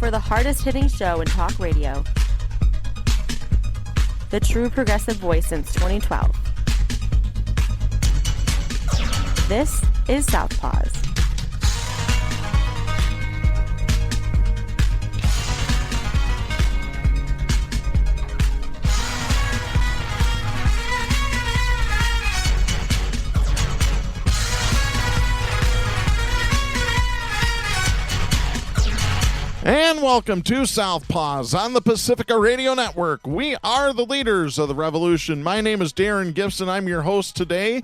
for the hardest-hitting show in talk radio. The true progressive voice since 2012. This is Southpaws. And welcome to Southpaws on the Pacifica Radio Network. We are the leaders of the revolution. My name is Darren Gibson. I'm your host today.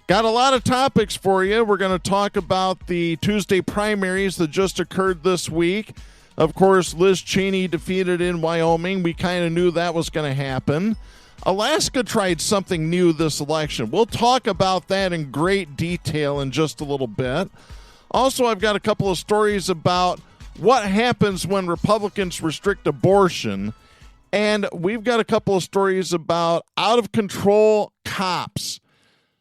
Got a lot of topics for you. We're going to talk about the Tuesday primaries that just occurred this week. Of course, Liz Cheney defeated in Wyoming. We kind of knew that was going to happen. Alaska tried something new this election. We'll talk about that in great detail in just a little bit. Also, I've got a couple of stories about what happens when Republicans restrict abortion, and we've got a couple of stories about out-of-control cops.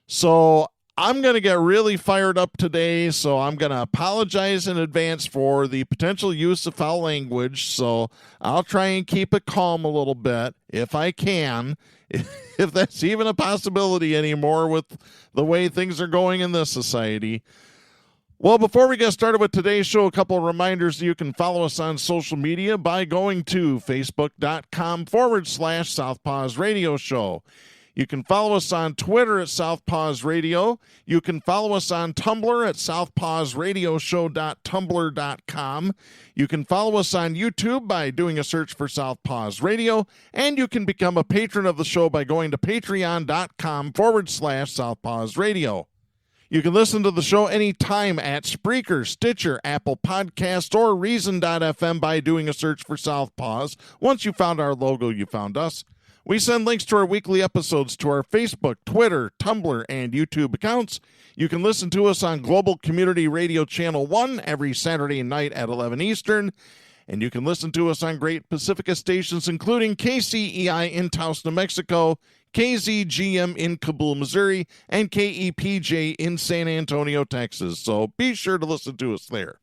So I'm going to get really fired up today, so I'm going to apologize in advance for the potential use of foul language, so I'll try and keep it calm a little bit, if I can, if that's even a possibility anymore with the way things are going in this society. Well, before we get started with today's show, a couple of reminders. You can follow us on social media by going to facebook.com/Southpaws Radio Show. You can follow us on Twitter at Southpaws Radio. You can follow us on Tumblr at southpawsradioshow.tumblr.com. You can follow us on YouTube by doing a search for Southpaws Radio. And you can become a patron of the show by going to patreon.com/Southpaws Radio. You can listen to the show anytime at Spreaker, Stitcher, Apple Podcast, or Reason.fm by doing a search for Southpaws. Once you found our logo, you found us. We send links to our weekly episodes to our Facebook, Twitter, Tumblr, and YouTube accounts. You can listen to us on Global Community Radio Channel 1 every Saturday night at 11 Eastern. And you can listen to us on great Pacifica stations, including KCEI in Taos, New Mexico, KZGM in Kabul, Missouri, and KEPJ in San Antonio, Texas. So be sure to listen to us there.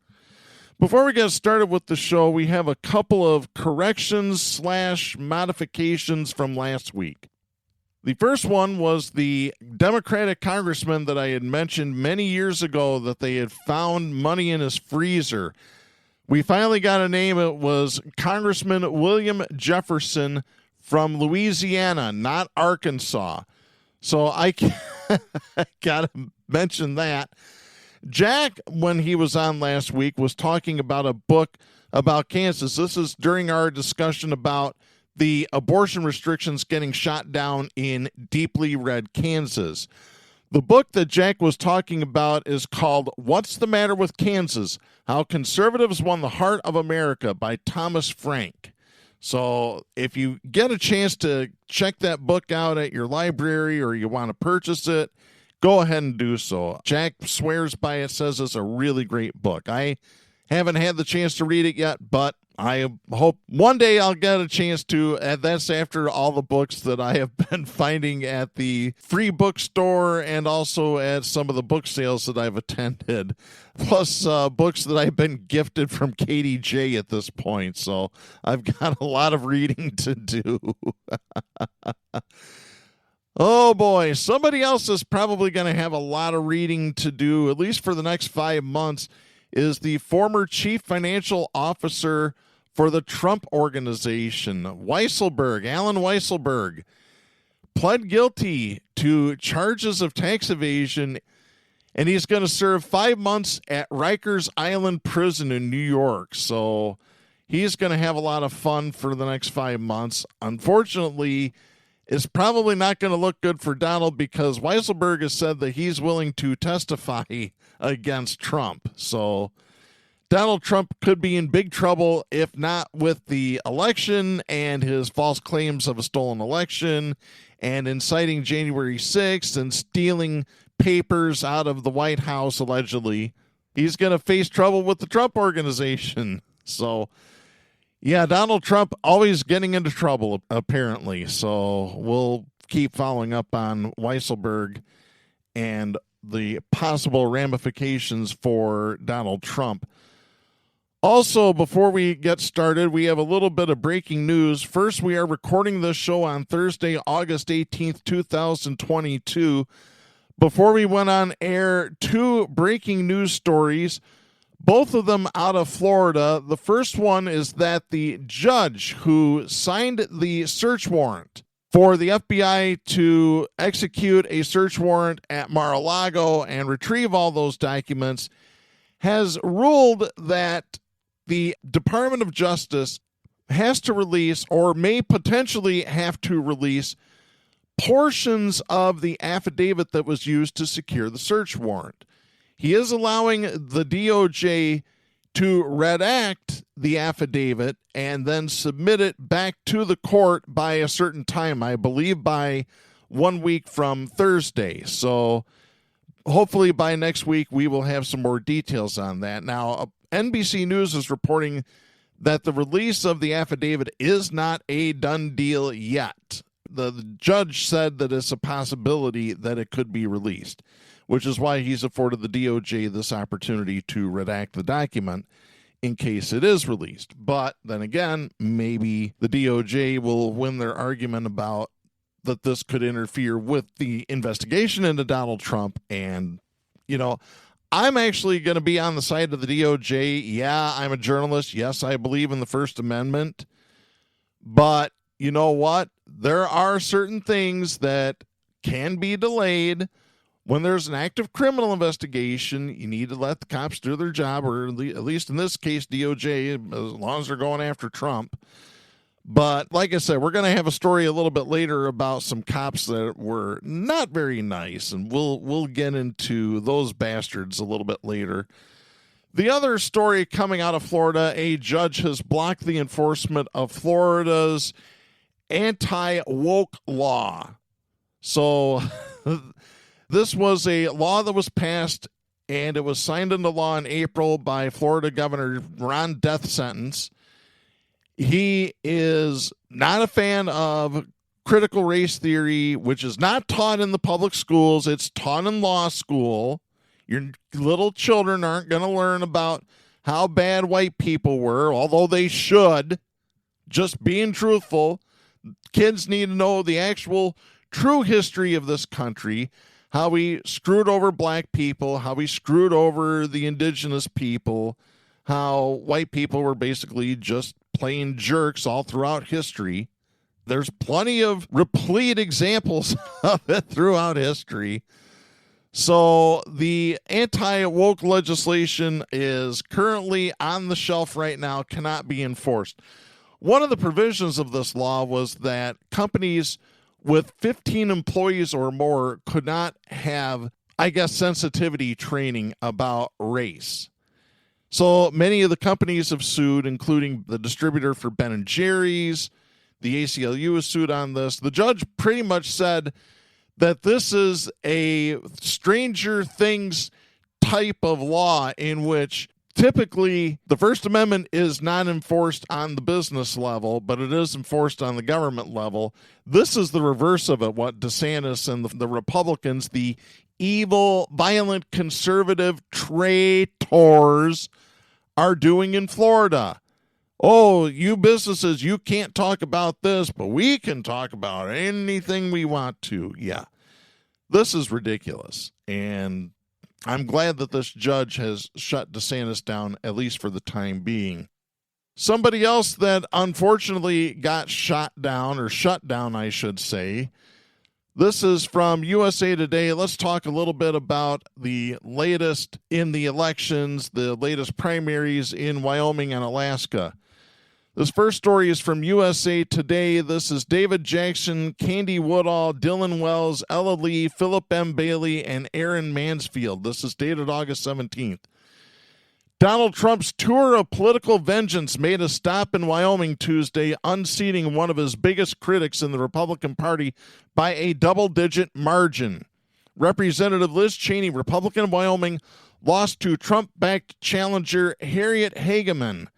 Before we get started with the show, we have a couple of corrections/modifications from last week. The first one was the Democratic congressman that I had mentioned many years ago that they had found money in his freezer. We finally got a name. It was Congressman William Jefferson from Louisiana, not Arkansas. So I got to mention that. Jack, when he was on last week, was talking about a book about Kansas. This is during our discussion about the abortion restrictions getting shot down in deeply red Kansas. The book that Jack was talking about is called What's the Matter with Kansas? How Conservatives Won the Heart of America by Thomas Frank. So if you get a chance to check that book out at your library or you want to purchase it, go ahead and do so. Jack swears by it, says it's a really great book. I haven't had the chance to read it yet, but I hope one day I'll get a chance to. And that's after all the books that I have been finding at the free bookstore and also at some of the book sales that I've attended, plus books that I've been gifted from KDJ at this point. So I've got a lot of reading to do. Oh boy, somebody else is probably going to have a lot of reading to do, at least for the next 5 months, is the former chief financial officer for the Trump Organization, Weisselberg. Alan Weisselberg pled guilty to charges of tax evasion, and he's going to serve 5 months at Rikers Island Prison in New York. So he's going to have a lot of fun for the next 5 months. Unfortunately, it's probably not going to look good for Donald because Weisselberg has said that he's willing to testify against Trump. So Donald Trump could be in big trouble, if not with the election and his false claims of a stolen election and inciting January 6th and stealing papers out of the White House, allegedly. He's going to face trouble with the Trump Organization. So yeah, Donald Trump always getting into trouble, apparently. So we'll keep following up on Weisselberg and the possible ramifications for Donald Trump. Also, before we get started, we have a little bit of breaking news. First, we are recording this show on Thursday, August 18th, 2022. Before we went on air, two breaking news stories, both of them out of Florida. The first one is that the judge who signed the search warrant for the FBI to execute a search warrant at Mar-a-Lago and retrieve all those documents has ruled that the Department of Justice has to release, or may potentially have to release, portions of the affidavit that was used to secure the search warrant. He is allowing the DOJ to redact the affidavit and then submit it back to the court by a certain time, I believe by 1 week from Thursday. So hopefully by next week we will have some more details on that. Now, NBC News is reporting that the release of the affidavit is not a done deal yet. The judge said that it's a possibility that it could be released, which is why he's afforded the DOJ this opportunity to redact the document in case it is released. But then again, maybe the DOJ will win their argument about that this could interfere with the investigation into Donald Trump. And, I'm actually going to be on the side of the DOJ. Yeah, I'm a journalist. Yes, I believe in the First Amendment. But you know what? There are certain things that can be delayed. When there's an active criminal investigation, you need to let the cops do their job, or at least in this case, DOJ, as long as they're going after Trump. But like I said, we're going to have a story a little bit later about some cops that were not very nice, and we'll get into those bastards a little bit later. The other story coming out of Florida, a judge has blocked the enforcement of Florida's anti-woke law. So this was a law that was passed, and it was signed into law in April by Florida Governor Ron DeSantis. He is not a fan of critical race theory, which is not taught in the public schools. It's taught in law school. Your little children aren't going to learn about how bad white people were, although they should. Just being truthful. Kids need to know the actual true history of this country, how we screwed over black people, how we screwed over the indigenous people, how white people were basically just plain jerks all throughout history. There's plenty of replete examples of it throughout history. So the anti-woke legislation is currently on the shelf right now, cannot be enforced. One of the provisions of this law was that companies with 15 employees or more could not have, sensitivity training about race. So many of the companies have sued, including the distributor for Ben & Jerry's. The ACLU has sued on this. The judge pretty much said that this is a Stranger Things type of law in which typically the First Amendment is not enforced on the business level, but it is enforced on the government level. This is the reverse of it, what DeSantis and the Republicans, the evil, violent, conservative traitors, are doing in Florida. Oh, you businesses, you can't talk about this, but we can talk about anything we want to. Yeah, this is ridiculous. And I'm glad that this judge has shut DeSantis down, at least for the time being. Somebody else that unfortunately got shut down, I should say. This is from USA Today. Let's talk a little bit about the latest in the elections, the latest primaries in Wyoming and Alaska. This first story is from USA Today. This is David Jackson, Candy Woodall, Dylan Wells, Ella Lee, Philip M. Bailey, and Aaron Mansfield. This is dated August 17th. Donald Trump's tour of political vengeance made a stop in Wyoming Tuesday, unseating one of his biggest critics in the Republican Party by a double-digit margin. Representative Liz Cheney, Republican of Wyoming, lost to Trump-backed challenger Harriet Hageman.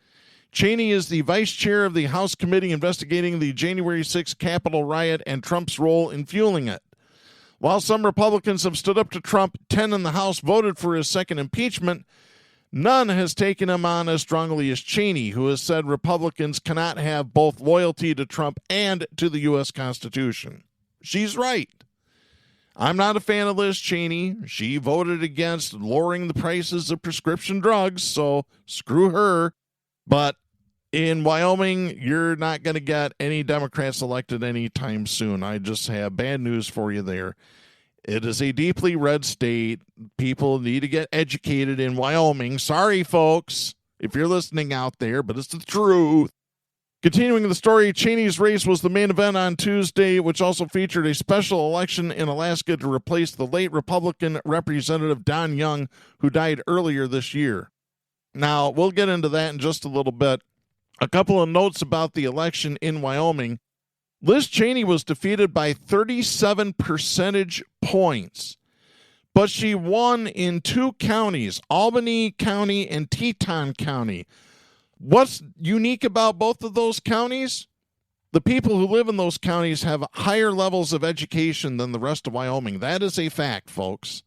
Cheney is the vice chair of the House committee investigating the January 6th Capitol riot and Trump's role in fueling it. While some Republicans have stood up to Trump, 10 in the House voted for his second impeachment. None has taken him on as strongly as Cheney, who has said Republicans cannot have both loyalty to Trump and to the U.S. Constitution. She's right. I'm not a fan of Liz Cheney. She voted against lowering the prices of prescription drugs, so screw her. But in Wyoming, you're not going to get any Democrats elected anytime soon. I just have bad news for you there. It is a deeply red state. People need to get educated in Wyoming. Sorry, folks, if you're listening out there, but it's the truth. Continuing the story, Cheney's race was the main event on Tuesday, which also featured a special election in Alaska to replace the late Republican Representative Don Young, who died earlier this year. Now, we'll get into that in just a little bit. A couple of notes about the election in Wyoming. Liz Cheney was defeated by 37 percentage points, but she won in two counties, Albany County and Teton County. What's unique about both of those counties? The people who live in those counties have higher levels of education than the rest of Wyoming. That is a fact, folks.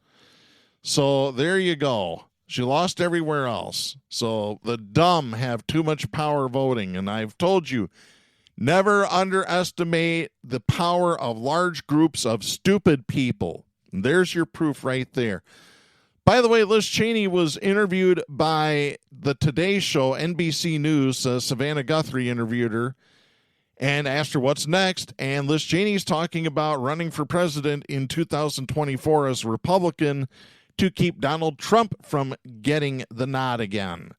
So there you go. She lost everywhere else. So the dumb have too much power voting, and I've told you, never underestimate the power of large groups of stupid people. And there's your proof right there. By the way, Liz Cheney was interviewed by the Today Show, NBC News. Savannah Guthrie interviewed her and asked her what's next. And Liz Cheney's talking about running for president in 2024 as a Republican to keep Donald Trump from getting the nod again.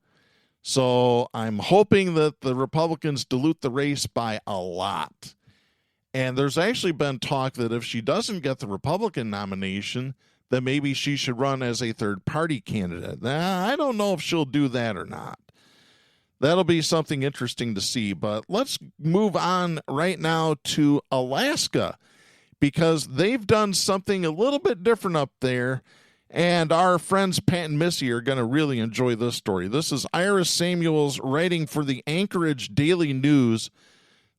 So I'm hoping that the Republicans dilute the race by a lot. And there's actually been talk that if she doesn't get the Republican nomination, then maybe she should run as a third-party candidate. Now, I don't know if she'll do that or not. That'll be something interesting to see. But let's move on right now to Alaska, because they've done something a little bit different up there. And our friends Pat and Missy are going to really enjoy this story. This is Iris Samuels writing for the Anchorage Daily News.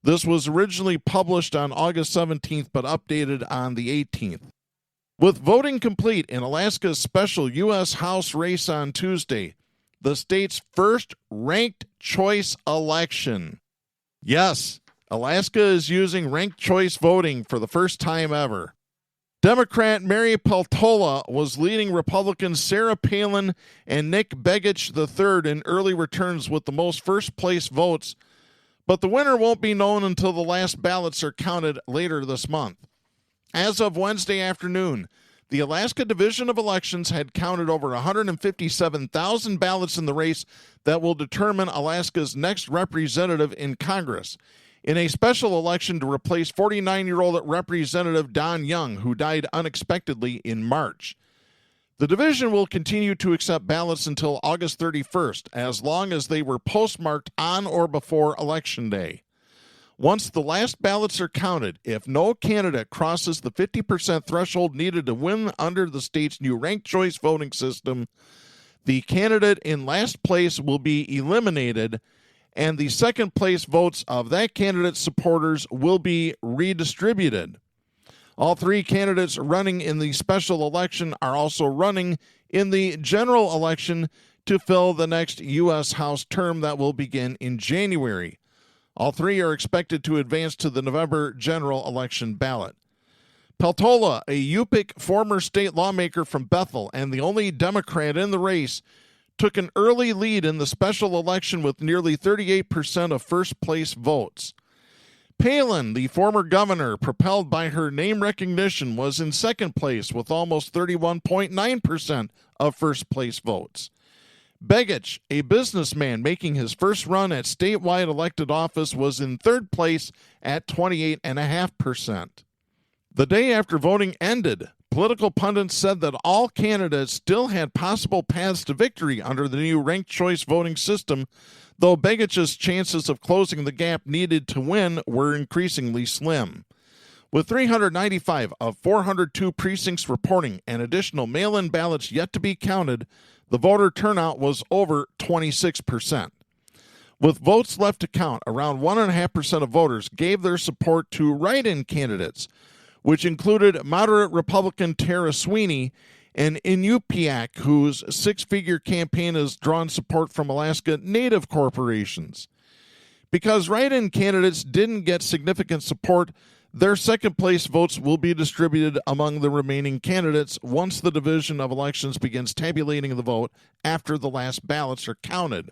This was originally published on August 17th, but updated on the 18th. With voting complete in Alaska's special U.S. House race on Tuesday, the state's first ranked choice election. Yes, Alaska is using ranked choice voting for the first time ever. Democrat Mary Peltola was leading Republicans Sarah Palin and Nick Begich III in early returns with the most first-place votes, but the winner won't be known until the last ballots are counted later this month. As of Wednesday afternoon, the Alaska Division of Elections had counted over 157,000 ballots in the race that will determine Alaska's next representative in Congress, in a special election to replace 49-year-old Representative Don Young, who died unexpectedly in March. The division will continue to accept ballots until August 31st, as long as they were postmarked on or before Election Day. Once the last ballots are counted, if no candidate crosses the 50% threshold needed to win under the state's new ranked choice voting system, the candidate in last place will be eliminated, and the second place votes of that candidate's supporters will be redistributed. All three candidates running in the special election are also running in the general election to fill the next U.S. House term that will begin in January. All three are expected to advance to the November general election ballot. Peltola, a Yupik former state lawmaker from Bethel and the only Democrat in the race, took an early lead in the special election with nearly 38% of first-place votes. Palin, the former governor, propelled by her name recognition, was in second place with almost 31.9% of first-place votes. Begich, a businessman making his first run at statewide elected office, was in third place at 28.5%. The day after voting ended, political pundits said that all candidates still had possible paths to victory under the new ranked choice voting system, though Begich's chances of closing the gap needed to win were increasingly slim. With 395 of 402 precincts reporting and additional mail-in ballots yet to be counted, the voter turnout was over 26%. With votes left to count, around 1.5% of voters gave their support to write-in candidates, which included moderate Republican Tara Sweeney and Inupiaq, whose six-figure campaign has drawn support from Alaska Native corporations. Because write-in candidates didn't get significant support, their second-place votes will be distributed among the remaining candidates once the Division of Elections begins tabulating the vote after the last ballots are counted.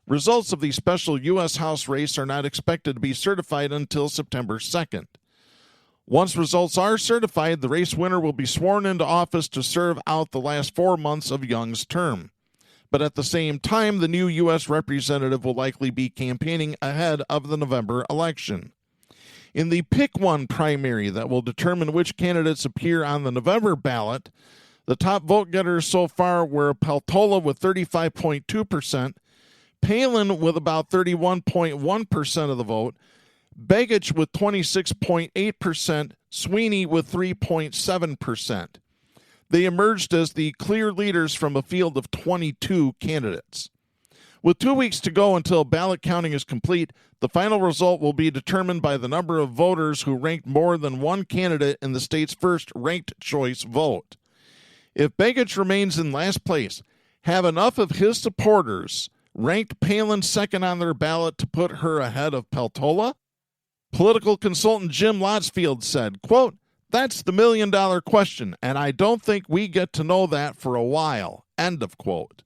Results of the special U.S. House race are not expected to be certified until September 2nd. Once results are certified, the race winner will be sworn into office to serve out the last 4 months of Young's term. But at the same time, the new U.S. representative will likely be campaigning ahead of the November election. In the Pick One primary that will determine which candidates appear on the November ballot, the top vote getters so far were Peltola with 35.2%, Palin with about 31.1% of the vote, Begich with 26.8%, Sweeney with 3.7%. They emerged as the clear leaders from a field of 22 candidates. With 2 weeks to go until ballot counting is complete, the final result will be determined by the number of voters who ranked more than one candidate in the state's first ranked choice vote. If Begich remains in last place, have enough of his supporters ranked Palin second on their ballot to put her ahead of Peltola? Political consultant Jim Lotsfield said, quote, "That's the million-dollar question, and I don't think we get to know that for a while," end of quote.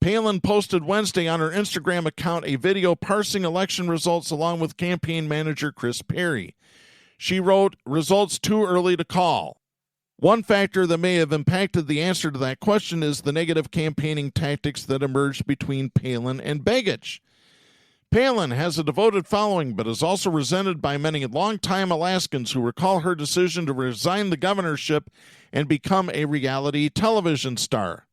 Palin posted Wednesday on her Instagram account a video parsing election results along with campaign manager Chris Perry. She wrote, "Results too early to call." One factor that may have impacted the answer to that question is the negative campaigning tactics that emerged between Palin and Begich. Palin has a devoted following, but is also resented by many longtime Alaskans who recall her decision to resign the governorship and become a reality television star.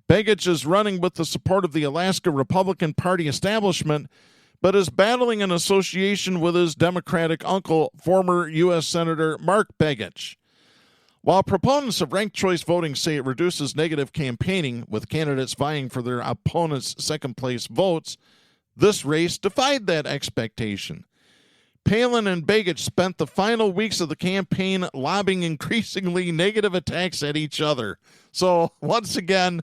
Begich is running with the support of the Alaska Republican Party establishment, but is battling an association with his Democratic uncle, former U.S. Senator Mark Begich. While proponents of ranked choice voting say it reduces negative campaigning, with candidates vying for their opponents' second-place votes, this race defied that expectation. Palin and Begich spent the final weeks of the campaign lobbing increasingly negative attacks at each other. So, once again,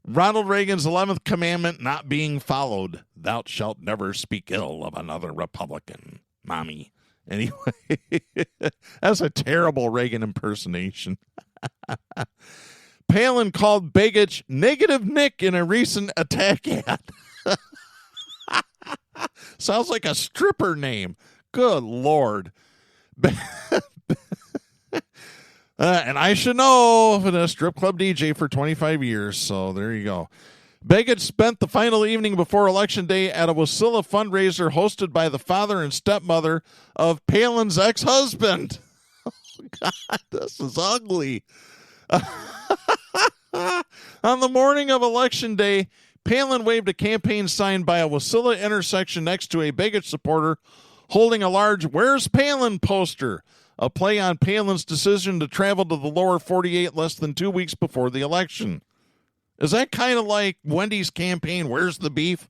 Ronald Reagan's 11th commandment not being followed. Thou shalt never speak ill of another Republican, mommy. Anyway, that's a terrible Reagan impersonation. Palin called Begich Negative Nick in a recent attack ad. Sounds like a stripper name. Good Lord. And I should know, I've been a strip club DJ for 25 years, so there you go. Begich spent the final evening before Election Day at a Wasilla fundraiser hosted by the father and stepmother of Palin's ex-husband. Oh, God, this is ugly. On the morning of Election Day, Palin waved a campaign sign by a Wasilla intersection next to a Begich supporter holding a large "Where's Palin" poster, a play on Palin's decision to travel to the lower 48 less than 2 weeks before the election. Is that kind of like Wendy's campaign, "Where's the beef?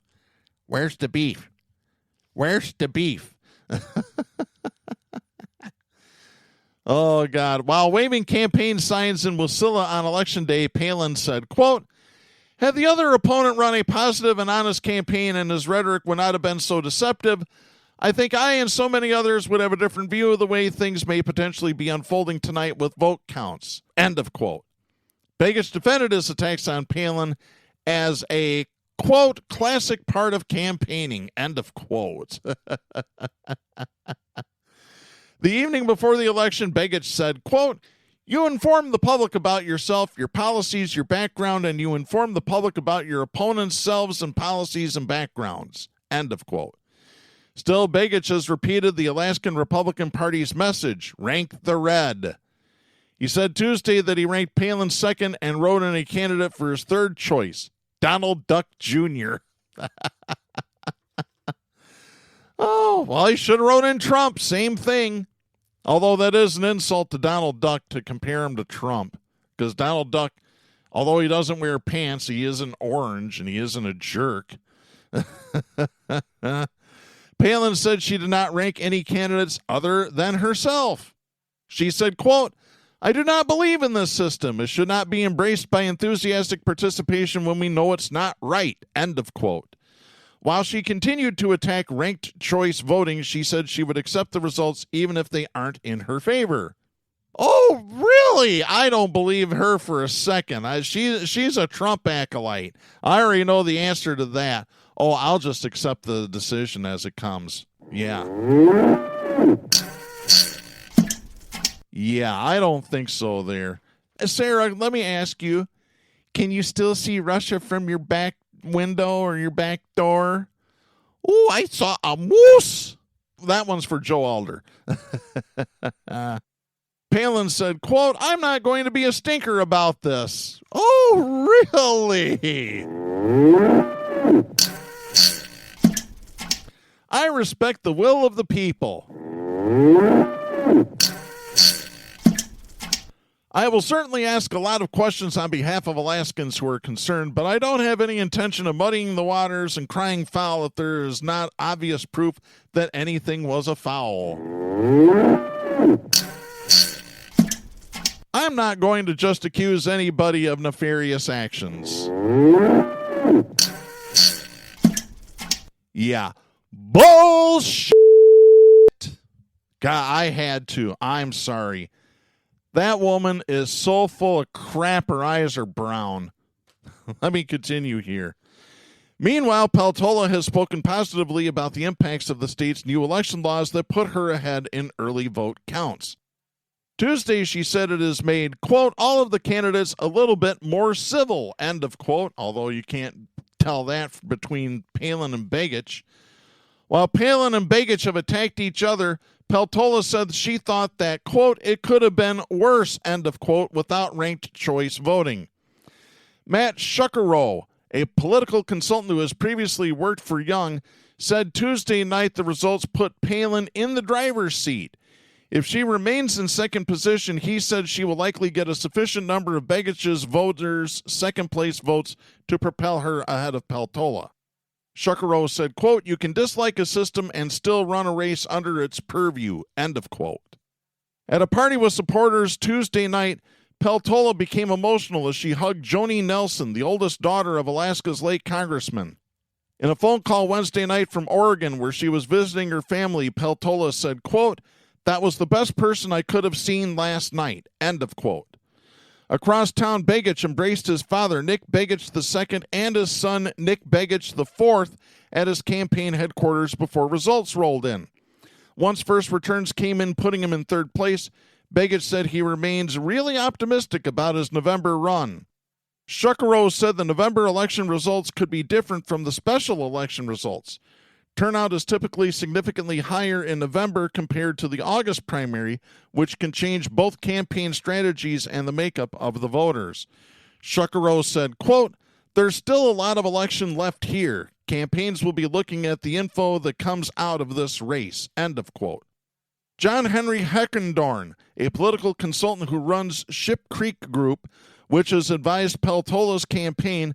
Where's the beef? Where's the beef?" Oh, God. While waving campaign signs in Wasilla on Election Day, Palin said, quote, "Had the other opponent run a positive and honest campaign and his rhetoric would not have been so deceptive, I think I and so many others would have a different view of the way things may potentially be unfolding tonight with vote counts." End of quote. Begich defended his attacks on Palin as a, quote, "classic part of campaigning," end of quote. The evening before the election, Begich said, quote, "You inform the public about yourself, your policies, your background, and you inform the public about your opponents' selves and policies and backgrounds," end of quote. Still, Begich has repeated the Alaskan Republican Party's message, "Rank the red." He said Tuesday that he ranked Palin second and wrote in a candidate for his third choice, Donald Duck Jr. Oh, well, he should have wrote in Trump. Same thing. Although that is an insult to Donald Duck to compare him to Trump. Because Donald Duck, although he doesn't wear pants, he isn't orange and he isn't a jerk. Palin said she did not rank any candidates other than herself. She said, quote, I do not believe in this system. It should not be embraced by enthusiastic participation when we know it's not right. End of quote. While she continued to attack ranked choice voting, she said she would accept the results even if they aren't in her favor. Oh, really? I don't believe her for a second. She's a Trump acolyte. I already know the answer to that. Oh, I'll just accept the decision as it comes. Yeah. Yeah, I don't think so there. Sarah, let me ask you, can you still see Russia from your back window or your back door? Oh, I saw a moose. That one's for Joe Alder. Palin said, quote, I'm not going to be a stinker about this. Oh, really? I respect the will of the people. I will certainly ask a lot of questions on behalf of Alaskans who are concerned, but I don't have any intention of muddying the waters and crying foul if there is not obvious proof that anything was a foul. I'm not going to just accuse anybody of nefarious actions. Yeah. Bullshit! God, I had to. I'm sorry. That woman is so full of crap, her eyes are brown. Let me continue here. Meanwhile, Peltola has spoken positively about the impacts of the state's new election laws that put her ahead in early vote counts. Tuesday, she said it has made, quote, all of the candidates a little bit more civil, end of quote, although you can't tell that between Palin and Begich. While Palin and Begich have attacked each other, Peltola said she thought that, quote, it could have been worse, end of quote, without ranked choice voting. Matt Shuckero, a political consultant who has previously worked for Young, said Tuesday night the results put Palin in the driver's seat. If she remains in second position, he said she will likely get a sufficient number of Begich's voters' second-place votes to propel her ahead of Peltola. Shuckero said, quote, you can dislike a system and still run a race under its purview, end of quote. At a party with supporters Tuesday night, Peltola became emotional as she hugged Joni Nelson, the oldest daughter of Alaska's late congressman. In a phone call Wednesday night from Oregon where she was visiting her family, Peltola said, quote, that was the best person I could have seen last night, end of quote. Across town, Begich embraced his father, Nick Begich II, and his son, Nick Begich IV, at his campaign headquarters before results rolled in. Once first returns came in, putting him in third place, Begich said he remains really optimistic about his November run. Shuckero said the November election results could be different from the special election results. Turnout is typically significantly higher in November compared to the August primary, which can change both campaign strategies and the makeup of the voters. Shuckero said, quote, there's still a lot of election left here. Campaigns will be looking at the info that comes out of this race, end of quote. John Henry Heckendorn, a political consultant who runs Ship Creek Group, which has advised Peltola's campaign,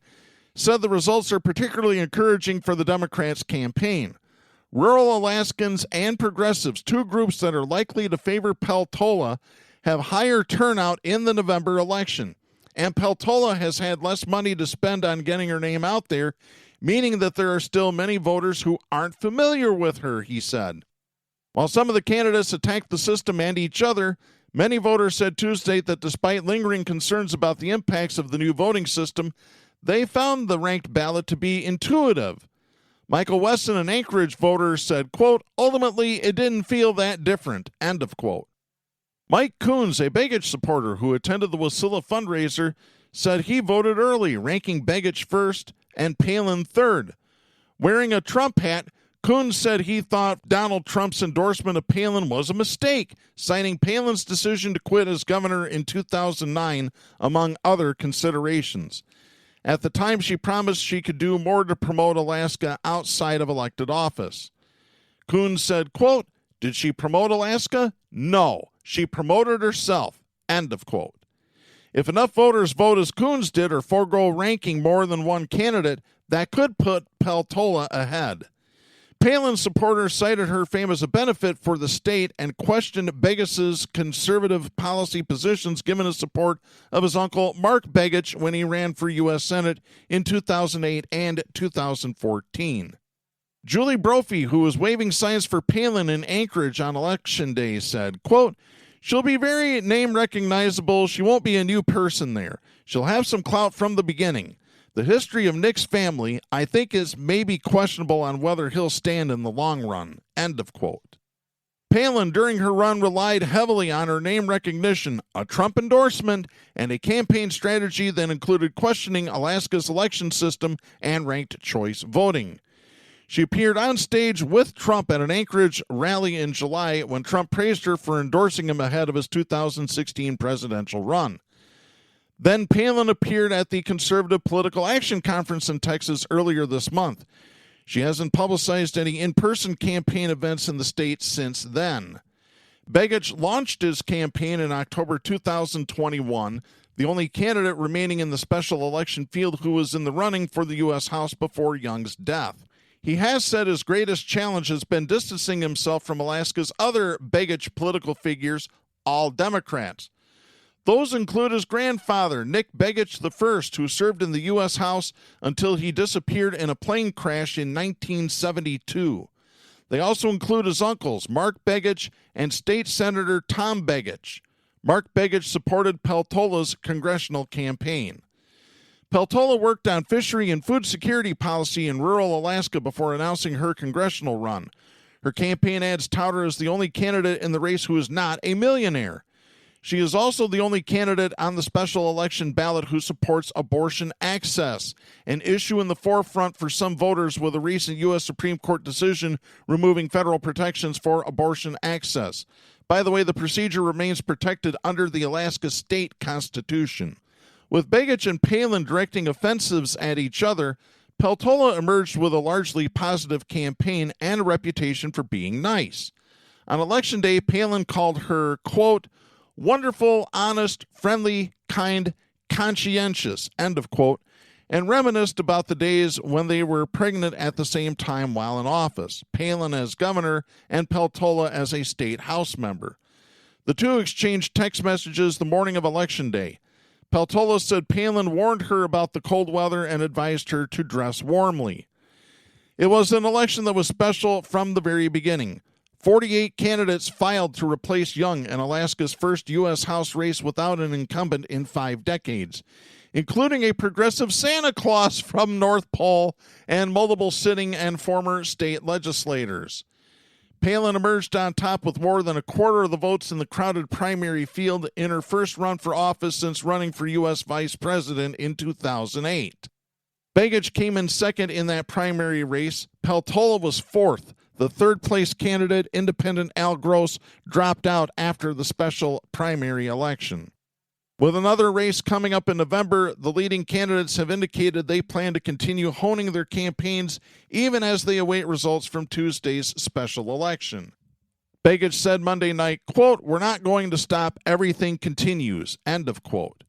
said the results are particularly encouraging for the Democrats' campaign. Rural Alaskans and progressives, two groups that are likely to favor Peltola, have higher turnout in the November election. And Peltola has had less money to spend on getting her name out there, meaning that there are still many voters who aren't familiar with her, he said. While some of the candidates attacked the system and each other, many voters said Tuesday that despite lingering concerns about the impacts of the new voting system, they found the ranked ballot to be intuitive. Michael Wesson, an Anchorage voter, said, quote, ultimately, it didn't feel that different, end of quote. Mike Coons, a Begich supporter who attended the Wasilla fundraiser, said he voted early, ranking Begich first and Palin third. Wearing a Trump hat, Coons said he thought Donald Trump's endorsement of Palin was a mistake, citing Palin's decision to quit as governor in 2009, among other considerations. At the time, she promised she could do more to promote Alaska outside of elected office. Coons said, quote, did she promote Alaska? No, she promoted herself, end of quote. If enough voters vote as Coons did or forego ranking more than one candidate, that could put Peltola ahead. Palin supporters cited her fame as a benefit for the state and questioned Begich' conservative policy positions given his support of his uncle Mark Begich when he ran for U.S. Senate in 2008 and 2014. Julie Brophy, who was waving signs for Palin in Anchorage on Election Day, said, quote, "She'll be very name recognizable. She won't be a new person there. She'll have some clout from the beginning. The history of Nick's family, I think, is maybe questionable on whether he'll stand in the long run." End of quote. Palin, during her run, relied heavily on her name recognition, a Trump endorsement, and a campaign strategy that included questioning Alaska's election system and ranked choice voting. She appeared on stage with Trump at an Anchorage rally in July when Trump praised her for endorsing him ahead of his 2016 presidential run. Then Palin appeared at the Conservative Political Action Conference in Texas earlier this month. She hasn't publicized any in-person campaign events in the state since then. Begich launched his campaign in October 2021, the only candidate remaining in the special election field who was in the running for the U.S. House before Young's death. He has said his greatest challenge has been distancing himself from Alaska's other Begich political figures, all Democrats. Those include his grandfather, Nick Begich I, who served in the U.S. House until he disappeared in a plane crash in 1972. They also include his uncles, Mark Begich and State Senator Tom Begich. Mark Begich supported Peltola's congressional campaign. Peltola worked on fishery and food security policy in rural Alaska before announcing her congressional run. Her campaign ads tout her as the only candidate in the race who is not a millionaire. She is also the only candidate on the special election ballot who supports abortion access, an issue in the forefront for some voters with a recent U.S. Supreme Court decision removing federal protections for abortion access. By the way, the procedure remains protected under the Alaska state constitution. With Begich and Palin directing offensives at each other, Peltola emerged with a largely positive campaign and a reputation for being nice. On Election Day, Palin called her, quote, "wonderful, honest, friendly, kind, conscientious," end of quote, and reminisced about the days when they were pregnant at the same time while in office, Palin as governor and Peltola as a state House member. The two exchanged text messages the morning of Election Day. Peltola said Palin warned her about the cold weather and advised her to dress warmly. It was an election that was special from the very beginning. 48 candidates filed to replace Young in Alaska's first U.S. House race without an incumbent in 5 decades, including a progressive Santa Claus from North Pole and multiple sitting and former state legislators. Palin emerged on top with more than a quarter of the votes in the crowded primary field in her first run for office since running for U.S. vice president in 2008. Begich came in second in that primary race. Peltola was fourth. The third-place candidate, independent Al Gross, dropped out after the special primary election. With another race coming up in November, the leading candidates have indicated they plan to continue honing their campaigns even as they await results from Tuesday's special election. Begich said Monday night, quote, "we're not going to stop. Everything continues," end of quote.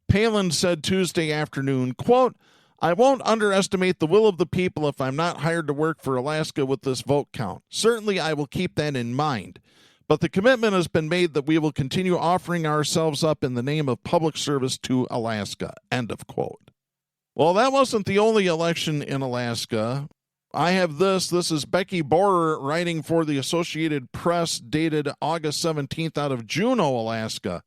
Palin said Tuesday afternoon, quote, "I won't underestimate the will of the people if I'm not hired to work for Alaska with this vote count. Certainly I will keep that in mind. But the commitment has been made that we will continue offering ourselves up in the name of public service to Alaska," end of quote. Well, that wasn't the only election in Alaska. I have this. This is Becky Borer writing for the Associated Press dated August 17th out of Juneau, Alaska.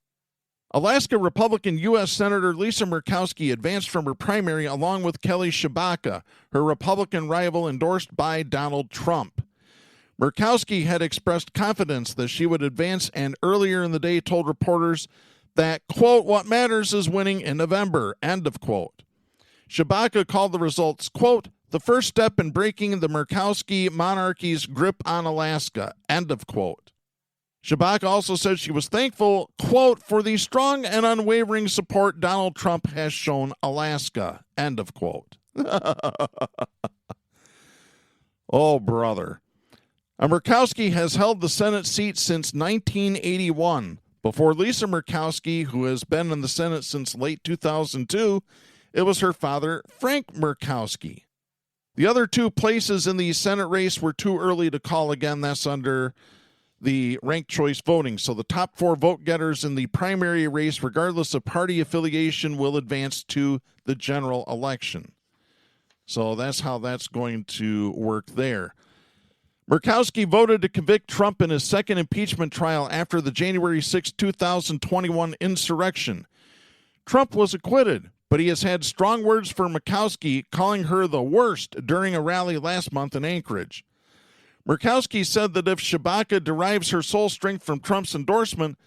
Alaska Republican U.S. Senator Lisa Murkowski advanced from her primary along with Kelly Tshibaka, her Republican rival endorsed by Donald Trump. Murkowski had expressed confidence that she would advance and earlier in the day told reporters that, quote, "what matters is winning in November," end of quote. Tshibaka called the results, quote, "the first step in breaking the Murkowski monarchy's grip on Alaska," end of quote. Tshibaka also said she was thankful, quote, "for the strong and unwavering support Donald Trump has shown Alaska," end of quote. Oh, brother. Murkowski has held the Senate seat since 1981. Before Lisa Murkowski, who has been in the Senate since late 2002, it was her father, Frank Murkowski. The other two places in the Senate race were too early to call. Again, that's under the ranked choice voting. So the top 4 vote getters in the primary race, regardless of party affiliation, will advance to the general election. So that's how that's going to work there. Murkowski voted to convict Trump in his second impeachment trial after the January 6, 2021 insurrection. Trump was acquitted, but he has had strong words for Murkowski, calling her the worst during a rally last month in Anchorage. Murkowski said that if Shabaka derives her sole strength from Trump's endorsement,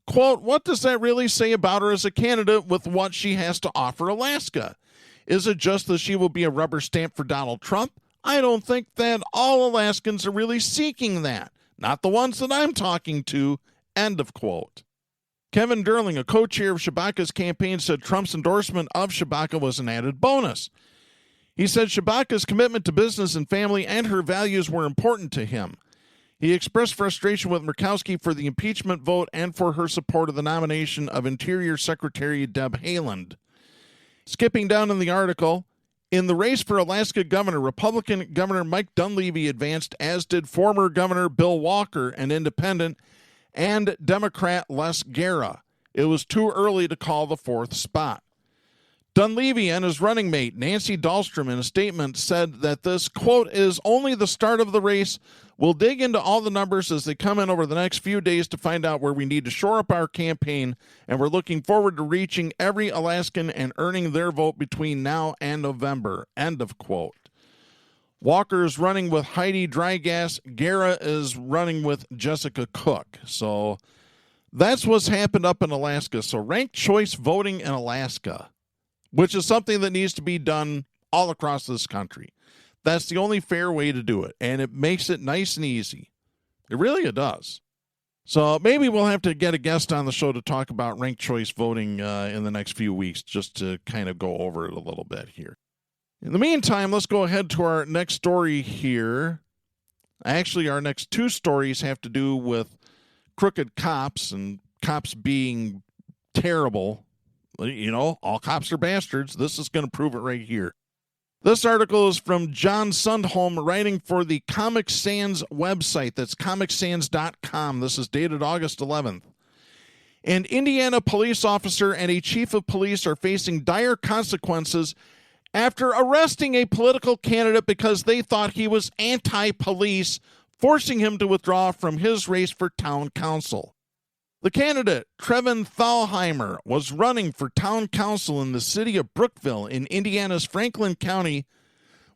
quote, what does that really say about her as a candidate with what she has to offer Alaska? Is it just that she will be a rubber stamp for Donald Trump? I don't think that all Alaskans are really seeking that. Not the ones that I'm talking to, end of quote. Kevin Durling, a co-chair of Shabaka's campaign, said Trump's endorsement of Shabaka was an added bonus. He said Shabaka's commitment to business and family and her values were important to him. He expressed frustration with Murkowski for the impeachment vote and for her support of the nomination of Interior Secretary Deb Haaland. Skipping down in the article, in the race for Alaska governor, Republican Governor Mike Dunleavy advanced, as did former Governor Bill Walker, an independent, and Democrat Les Guerra. It was too early to call the 4th spot. Dunleavy and his running mate, Nancy Dahlstrom, in a statement said that this, quote, is only the start of the race. We'll dig into all the numbers as they come in over the next few days to find out where we need to shore up our campaign, and we're looking forward to reaching every Alaskan and earning their vote between now and November, end of quote. Walker is running with Heidi Drygas. Guerra is running with Jessica Cook. So that's what's happened up in Alaska. So ranked choice voting in Alaska, which is something that needs to be done all across this country. That's the only fair way to do it, and it makes it nice and easy. It does. So maybe we'll have to get a guest on the show to talk about ranked choice voting in the next few weeks, just to kind of go over it a little bit here. In the meantime, let's go ahead to our next story here. Actually, our next 2 stories have to do with crooked cops and cops being terrible. You know, all cops are bastards. This is going to prove it right here. This article is from John Sundholm, writing for the Comic Sans website. That's comicsans.com. This is dated August 11th. An Indiana police officer and a chief of police are facing dire consequences after arresting a political candidate because they thought he was anti-police, forcing him to withdraw from his race for town council. The candidate, Trevin Thalheimer, was running for town council in the city of Brookville in Indiana's Franklin County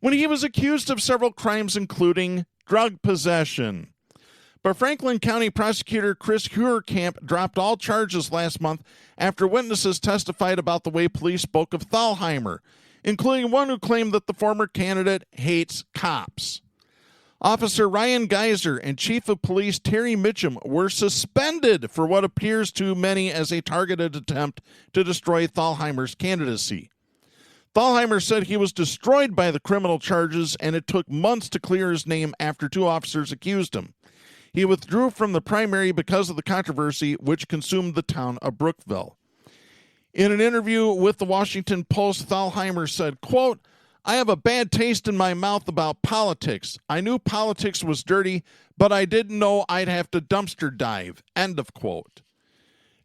when he was accused of several crimes, including drug possession. But Franklin County prosecutor Chris Huerkamp dropped all charges last month after witnesses testified about the way police spoke of Thalheimer, including one who claimed that the former candidate hates cops. Officer Ryan Geiser and Chief of Police Terry Mitchum were suspended for what appears to many as a targeted attempt to destroy Thalheimer's candidacy. Thalheimer said he was destroyed by the criminal charges, and it took months to clear his name after 2 officers accused him. He withdrew from the primary because of the controversy, which consumed the town of Brookville. In an interview with the Washington Post, Thalheimer said, quote, I have a bad taste in my mouth about politics. I knew politics was dirty, but I didn't know I'd have to dumpster dive. End of quote.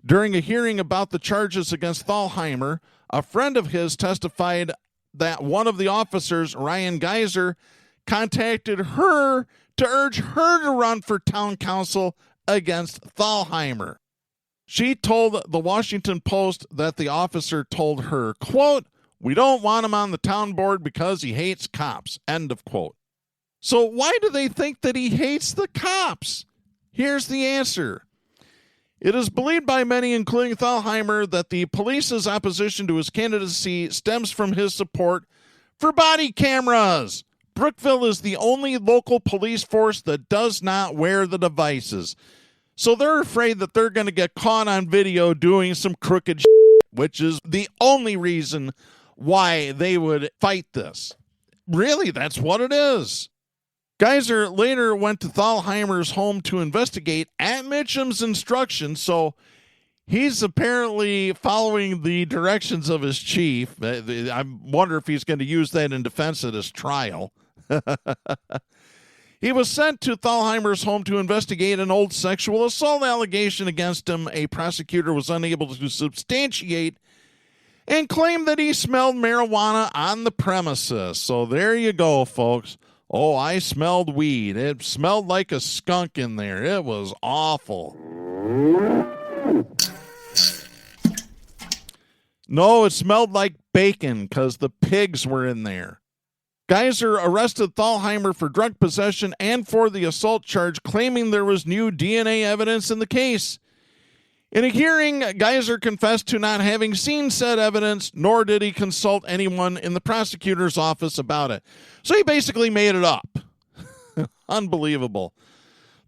During a hearing about the charges against Thalheimer, a friend of his testified that one of the officers, Ryan Geiser, contacted her to urge her to run for town council against Thalheimer. She told the Washington Post that the officer told her, quote, we don't want him on the town board because he hates cops, end of quote. So why do they think that he hates the cops? Here's the answer. It is believed by many, including Thalheimer, that the police's opposition to his candidacy stems from his support for body cameras. Brookville is the only local police force that does not wear the devices. So they're afraid that they're going to get caught on video doing some crooked shit, which is the only reason why they would fight this. Really, that's what it is. Geiser later went to Thalheimer's home to investigate at Mitchum's instructions, so he's apparently following the directions of his chief. I wonder if he's going to use that in defense at his trial. He was sent to Thalheimer's home to investigate an old sexual assault allegation against him. A prosecutor was unable to substantiate and claimed that he smelled marijuana on the premises. So there you go, folks. Oh, I smelled weed. It smelled like a skunk in there. It was awful. No, it smelled like bacon because the pigs were in there. Geyser arrested Thalheimer for drug possession and for the assault charge, claiming there was new DNA evidence in the case. In a hearing, Geyser confessed to not having seen said evidence, nor did he consult anyone in the prosecutor's office about it. So he basically made it up. Unbelievable.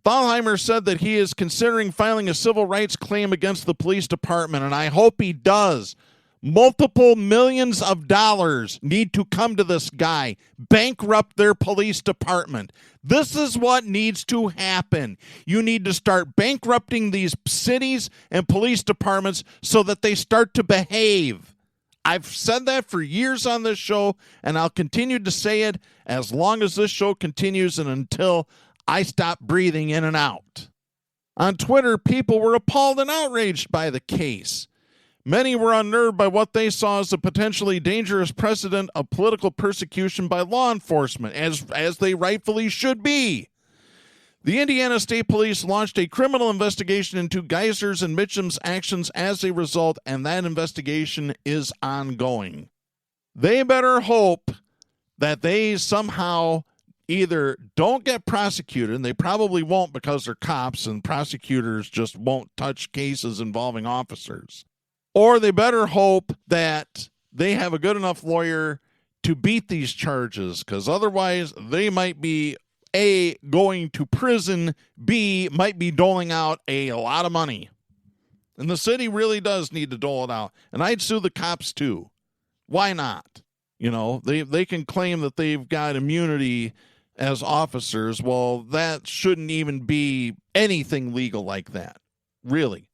Thalheimer said that he is considering filing a civil rights claim against the police department, and I hope he does. Multiple millions of dollars need to come to this guy, bankrupt their police department. This is what needs to happen. You need to start bankrupting these cities and police departments so that they start to behave. I've said that for years on this show, and I'll continue to say it as long as this show continues and until I stop breathing in and out. On Twitter, people were appalled and outraged by the case. Many were unnerved by what they saw as a potentially dangerous precedent of political persecution by law enforcement, as they rightfully should be. The Indiana State Police launched a criminal investigation into Geyser's and Mitchum's actions as a result, and that investigation is ongoing. They better hope that they somehow either don't get prosecuted, and they probably won't because they're cops and prosecutors just won't touch cases involving officers. Or they better hope that they have a good enough lawyer to beat these charges, because otherwise they might be, A, going to prison, B, might be doling out a lot of money. And the city really does need to dole it out. And I'd sue the cops too. Why not? You know, they can claim that they've got immunity as officers. Well, that shouldn't even be anything legal like that, really.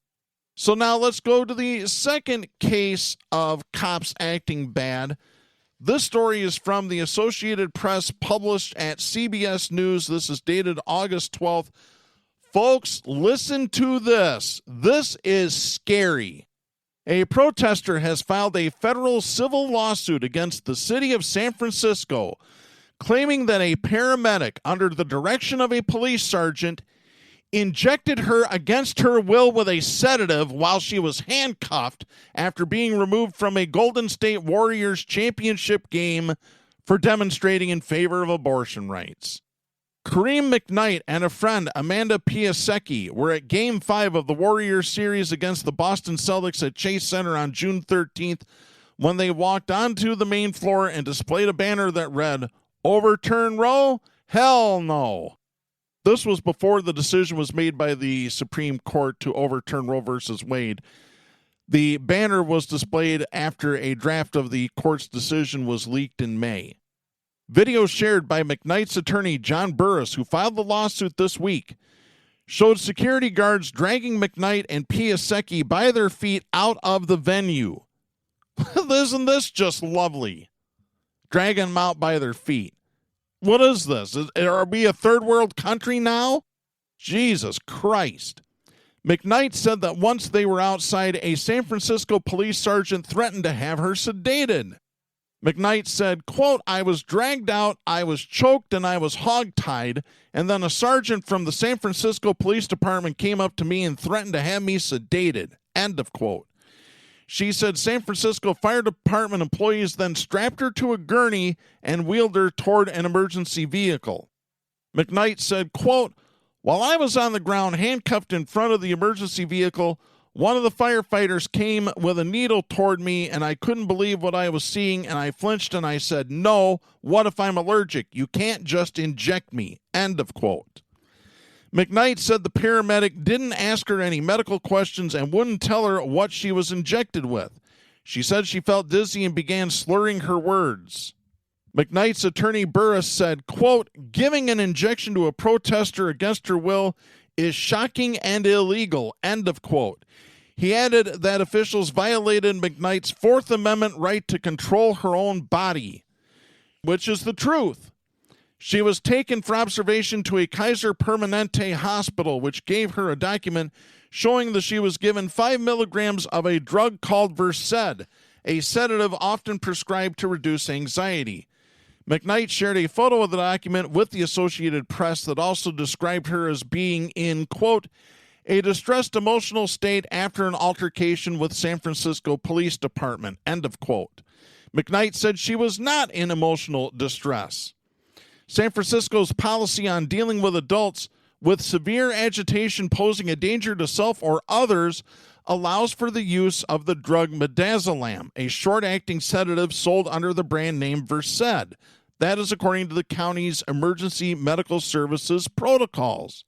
So now let's go to the second case of cops acting bad. This story is from the Associated Press, published at CBS News. This is dated August 12th. Folks, listen to this. This is scary. A protester has filed a federal civil lawsuit against the city of San Francisco, claiming that a paramedic, under the direction of a police sergeant, injected her against her will with a sedative while she was handcuffed after being removed from a Golden State Warriors championship game for demonstrating in favor of abortion rights. Kareem McKnight and a friend, Amanda Piasecki, were at Game 5 of the Warriors series against the Boston Celtics at Chase Center on June 13th when they walked onto the main floor and displayed a banner that read, "Overturn Roe? Hell no." This was before the decision was made by the Supreme Court to overturn Roe versus Wade. The banner was displayed after a draft of the court's decision was leaked in May. Video shared by McKnight's attorney, John Burris, who filed the lawsuit this week, showed security guards dragging McKnight and Piasecki by their feet out of the venue. Isn't this just lovely? Dragging them out by their feet. What is this? Are we a third world country now? Jesus Christ. McKnight said that once they were outside, a San Francisco police sergeant threatened to have her sedated. McKnight said, quote, "I was dragged out, I was choked, and I was hogtied, and then a sergeant from the San Francisco Police Department came up to me and threatened to have me sedated." End of quote. She said San Francisco Fire Department employees then strapped her to a gurney and wheeled her toward an emergency vehicle. McKnight said, quote, "While I was on the ground handcuffed in front of the emergency vehicle, one of the firefighters came with a needle toward me and I couldn't believe what I was seeing and I flinched and I said, 'No, what if I'm allergic? You can't just inject me.'" End of quote. McKnight said the paramedic didn't ask her any medical questions and wouldn't tell her what she was injected with. She said she felt dizzy and began slurring her words. McKnight's attorney Burris said, quote, "Giving an injection to a protester against her will is shocking and illegal." End of quote. He added that officials violated McKnight's Fourth Amendment right to control her own body, which is the truth. She was taken for observation to a Kaiser Permanente hospital, which gave her a document showing that she was given 5 milligrams of a drug called Versed, a sedative often prescribed to reduce anxiety. McKnight shared a photo of the document with the Associated Press that also described her as being in, quote, a distressed emotional state after an altercation with San Francisco Police Department, end of quote. McKnight said she was not in emotional distress. San Francisco's policy on dealing with adults with severe agitation posing a danger to self or others allows for the use of the drug midazolam, a short-acting sedative sold under the brand name Versed. That is according to the county's emergency medical services protocols.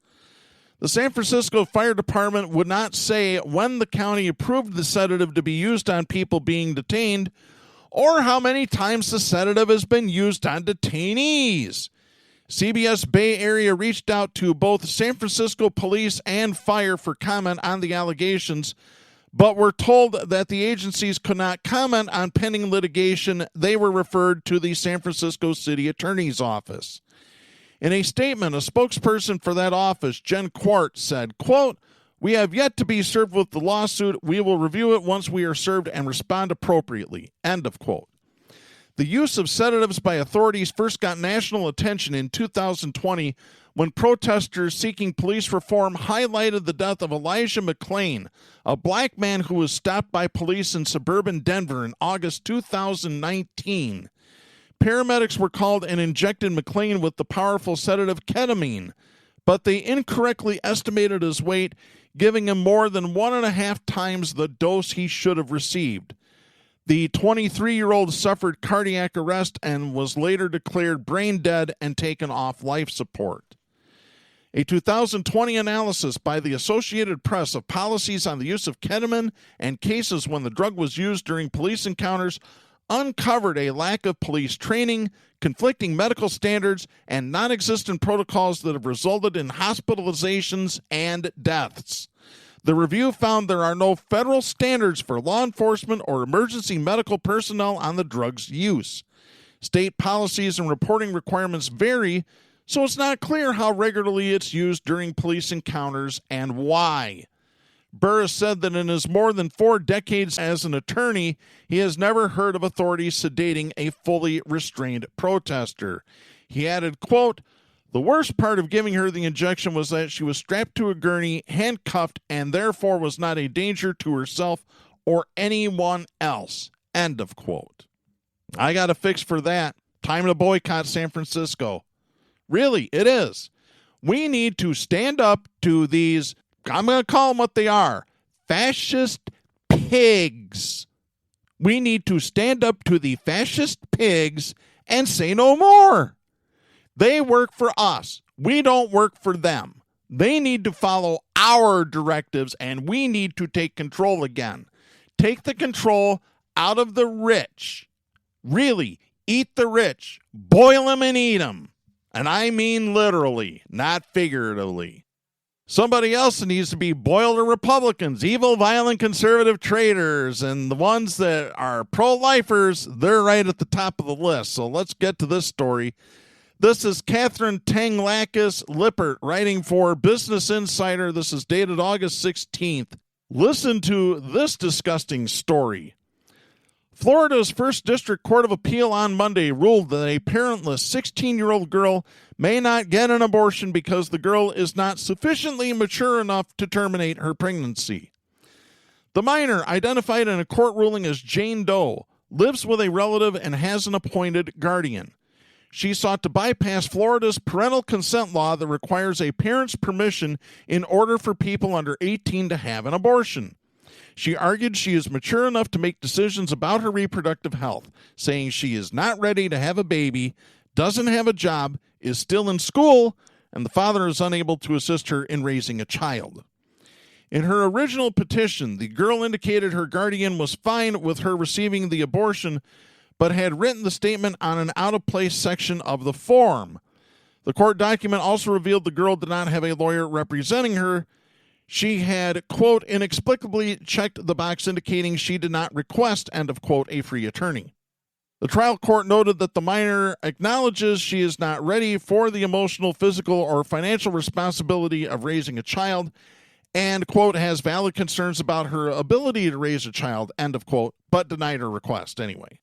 The San Francisco Fire Department would not say when the county approved the sedative to be used on people being detained or how many times the sedative has been used on detainees. CBS Bay Area reached out to both San Francisco police and fire for comment on the allegations, but were told that the agencies could not comment on pending litigation. They were referred to the San Francisco City Attorney's Office. In a statement, a spokesperson for that office, Jen Quart, said, quote, we have yet to be served with the lawsuit. We will review it once we are served and respond appropriately, end of quote. The use of sedatives by authorities first got national attention in 2020 when protesters seeking police reform highlighted the death of Elijah McClain, a black man who was stopped by police in suburban Denver in August 2019. Paramedics were called and injected McClain with the powerful sedative ketamine, but they incorrectly estimated his weight, giving him more than 1.5 times the dose he should have received. The 23-year-old suffered cardiac arrest and was later declared brain dead and taken off life support. A 2020 analysis by the Associated Press of policies on the use of ketamine and cases when the drug was used during police encounters uncovered a lack of police training, conflicting medical standards, and non-existent protocols that have resulted in hospitalizations and deaths. The review found there are no federal standards for law enforcement or emergency medical personnel on the drug's use. State policies and reporting requirements vary, so it's not clear how regularly it's used during police encounters and why. Burris said that in his more than 4 decades as an attorney, he has never heard of authorities sedating a fully restrained protester. He added, quote, the worst part of giving her the injection was that she was strapped to a gurney, handcuffed, and therefore was not a danger to herself or anyone else. End of quote. I got a fix for that. Time to boycott San Francisco. Really, it is. We need to stand up to these, I'm going to call them what they are, fascist pigs. We need to stand up to the fascist pigs and say no more. They work for us. We don't work for them. They need to follow our directives, and we need to take control again. Take the control out of the rich. Really, eat the rich. Boil them and eat them. And I mean literally, not figuratively. Somebody else needs to be boiled are Republicans, evil, violent, conservative traitors, and the ones that are pro-lifers, they're right at the top of the list. So let's get to this story. This is Catherine Tanglakis Lippert writing for Business Insider. This is dated August 16th. Listen to this disgusting story. Florida's First District Court of Appeal on Monday ruled that a parentless 16-year-old girl may not get an abortion because the girl is not sufficiently mature enough to terminate her pregnancy. The minor, identified in a court ruling as Jane Doe, lives with a relative and has an appointed guardian. She sought to bypass Florida's parental consent law that requires a parent's permission in order for people under 18 to have an abortion. She argued she is mature enough to make decisions about her reproductive health, saying she is not ready to have a baby, doesn't have a job, is still in school, and the father is unable to assist her in raising a child. In her original petition, the girl indicated her guardian was fine with her receiving the abortion, but had written the statement on an out-of-place section of the form. The court document also revealed the girl did not have a lawyer representing her. She had, quote, inexplicably checked the box indicating she did not request, end of quote, a free attorney. The trial court noted that the minor acknowledges she is not ready for the emotional, physical, or financial responsibility of raising a child and, quote, has valid concerns about her ability to raise a child, end of quote, but denied her request anyway.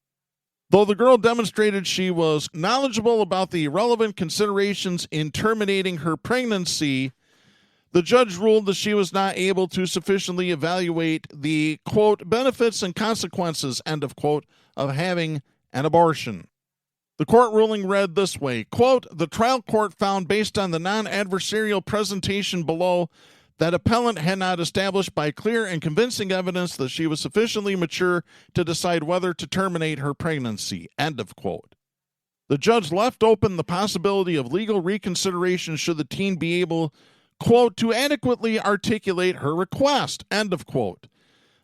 Though the girl demonstrated she was knowledgeable about the relevant considerations in terminating her pregnancy, the judge ruled that she was not able to sufficiently evaluate the, quote, benefits and consequences, end of quote, of having an abortion. The court ruling read this way, quote, the trial court found based on the non-adversarial presentation below that appellant had not established by clear and convincing evidence that she was sufficiently mature to decide whether to terminate her pregnancy, end of quote. The judge left open the possibility of legal reconsideration should the teen be able, quote, to adequately articulate her request, end of quote.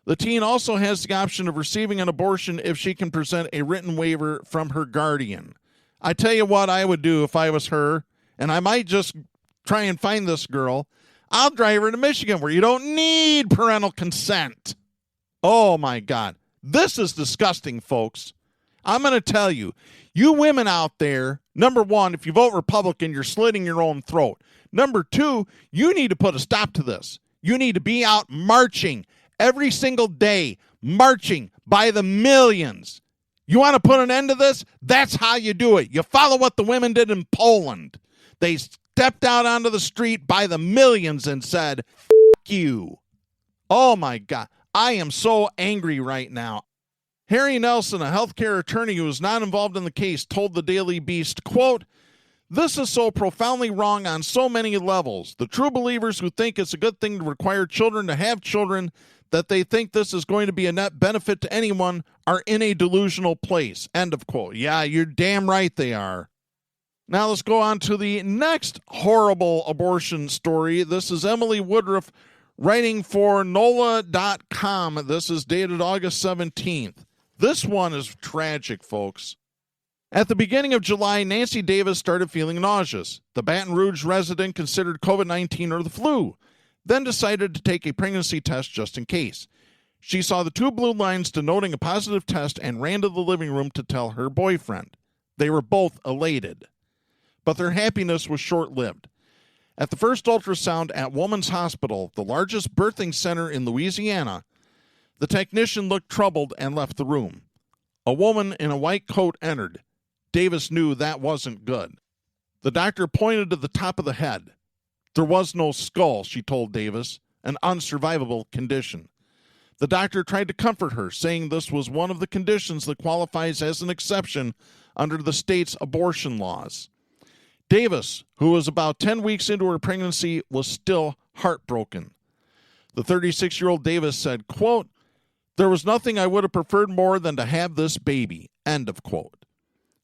The teen also has the option of receiving an abortion if she can present a written waiver from her guardian. I tell you what I would do if I was her, and I might just try and find this girl. I'll drive her to Michigan where you don't need parental consent. Oh, my God. This is disgusting, folks. I'm going to tell you, you women out there, number one, if you vote Republican, you're slitting your own throat. Number two, you need to put a stop to this. You need to be out marching every single day, marching by the millions. You want to put an end to this? That's how you do it. You follow what the women did in Poland. They stepped out onto the street by the millions and said, "F you." Oh, my God. I am so angry right now. Harry Nelson, a healthcare attorney who was not involved in the case, told the Daily Beast, quote, this is so profoundly wrong on so many levels. The true believers who think it's a good thing to require children to have children, that they think this is going to be a net benefit to anyone, are in a delusional place. End of quote. Yeah, you're damn right they are. Now let's go on to the next horrible abortion story. This is Emily Woodruff writing for NOLA.com. This is dated August 17th. This one is tragic, folks. At the beginning of July, Nancy Davis started feeling nauseous. The Baton Rouge resident considered COVID-19 or the flu, then decided to take a pregnancy test just in case. She saw the two blue lines denoting a positive test and ran to the living room to tell her boyfriend. They were both elated. But their happiness was short-lived. At the first ultrasound at Woman's Hospital, the largest birthing center in Louisiana, the technician looked troubled and left the room. A woman in a white coat entered. Davis knew that wasn't good. The doctor pointed to the top of the head. There was no skull, she told Davis, an unsurvivable condition. The doctor tried to comfort her, saying this was one of the conditions that qualifies as an exception under the state's abortion laws. Davis, who was about 10 weeks into her pregnancy, was still heartbroken. The 36-year-old Davis said, quote, there was nothing I would have preferred more than to have this baby, end of quote.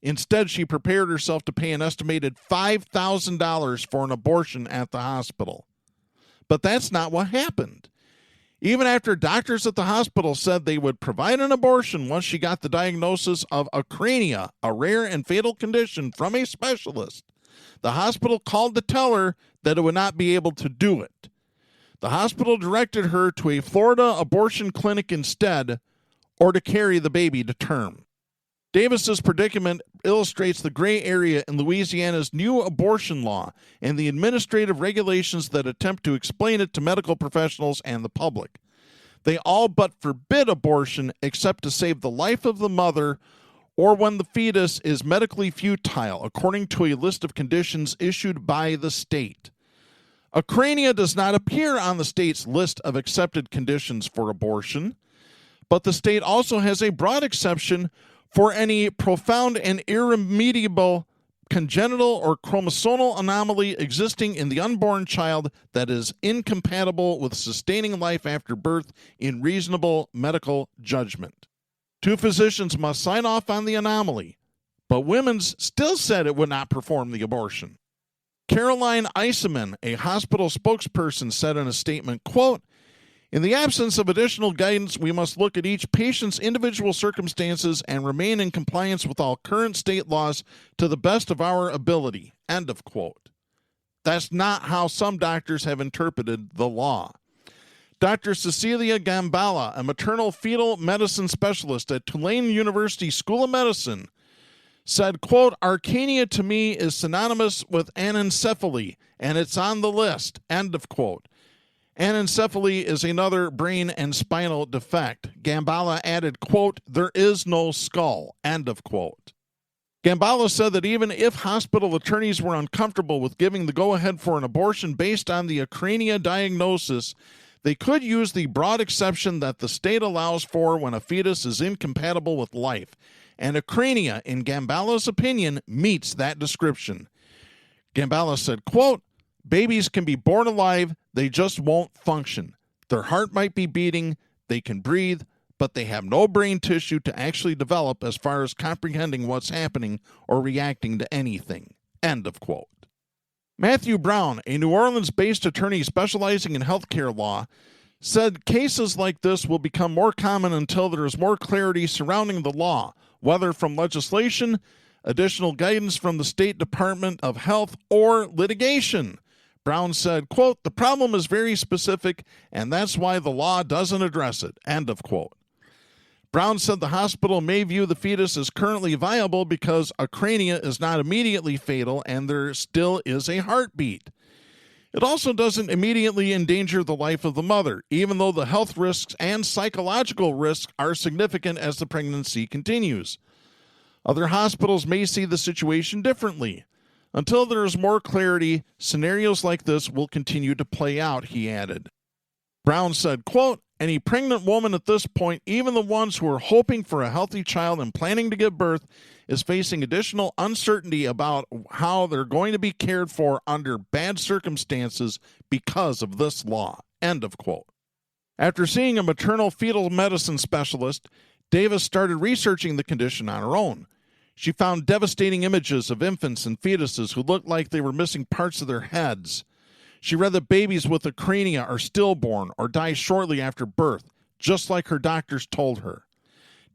Instead, she prepared herself to pay an estimated $5,000 for an abortion at the hospital. But that's not what happened. Even after doctors at the hospital said they would provide an abortion once she got the diagnosis of acrania, a rare and fatal condition, from a specialist, the hospital called to tell her that it would not be able to do it. The hospital directed her to a Florida abortion clinic instead, or to carry the baby to term. Davis's predicament illustrates the gray area in Louisiana's new abortion law and the administrative regulations that attempt to explain it to medical professionals and the public. They all but forbid abortion except to save the life of the mother or when the fetus is medically futile, according to a list of conditions issued by the state. Acrania does not appear on the state's list of accepted conditions for abortion, but the state also has a broad exception for any profound and irremediable congenital or chromosomal anomaly existing in the unborn child that is incompatible with sustaining life after birth in reasonable medical judgment. Two physicians must sign off on the anomaly, but women's still said it would not perform the abortion. Caroline Eiseman, a hospital spokesperson, said in a statement, quote, in the absence of additional guidance, we must look at each patient's individual circumstances and remain in compliance with all current state laws to the best of our ability. End of quote. That's not how some doctors have interpreted the law. Dr. Cecilia Gambala, a maternal fetal medicine specialist at Tulane University School of Medicine, said, quote, "Archaea to me is synonymous with anencephaly, and it's on the list," end of quote. Anencephaly is another brain and spinal defect. Gambala added, quote, "There is no skull," end of quote. Gambala said that even if hospital attorneys were uncomfortable with giving the go-ahead for an abortion based on the acrania diagnosis, they could use the broad exception that the state allows for when a fetus is incompatible with life. And acrania, in Gambala's opinion, meets that description. Gambala said, quote, "Babies can be born alive, they just won't function. Their heart might be beating, they can breathe, but they have no brain tissue to actually develop as far as comprehending what's happening or reacting to anything," end of quote. Matthew Brown, a New Orleans-based attorney specializing in healthcare law, said cases like this will become more common until there is more clarity surrounding the law, whether from legislation, additional guidance from the State Department of Health, or litigation. Brown said, quote, "The problem is very specific, and that's why the law doesn't address it," end of quote. Brown said the hospital may view the fetus as currently viable because acrania is not immediately fatal and there still is a heartbeat. It also doesn't immediately endanger the life of the mother, even though the health risks and psychological risks are significant as the pregnancy continues. Other hospitals may see the situation differently. Until there is more clarity, scenarios like this will continue to play out, he added. Brown said, quote, "Any pregnant woman at this point, even the ones who are hoping for a healthy child and planning to give birth, is facing additional uncertainty about how they're going to be cared for under bad circumstances because of this law," end of quote. After seeing a maternal fetal medicine specialist, Davis started researching the condition on her own. She found devastating images of infants and fetuses who looked like they were missing parts of their heads. She read that babies with acrania are stillborn or die shortly after birth, just like her doctors told her.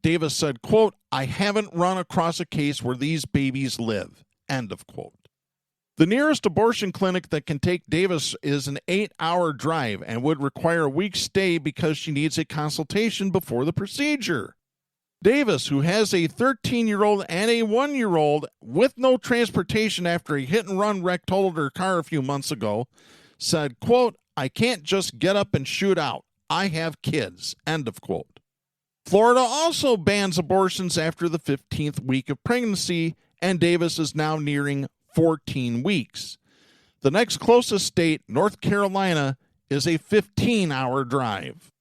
Davis said, quote, "I haven't run across a case where these babies live," end of quote. The nearest abortion clinic that can take Davis is an 8-hour drive and would require a week's stay because she needs a consultation before the procedure. Davis, who has a 13-year-old and a 1-year-old with no transportation after a hit-and-run wreck totaled her car a few months ago, said, quote, "I can't just get up and shoot out. I have kids," end of quote. Florida also bans abortions after the 15th week of pregnancy, and Davis is now nearing 14 weeks. The next closest state, North Carolina, is a 15-hour drive.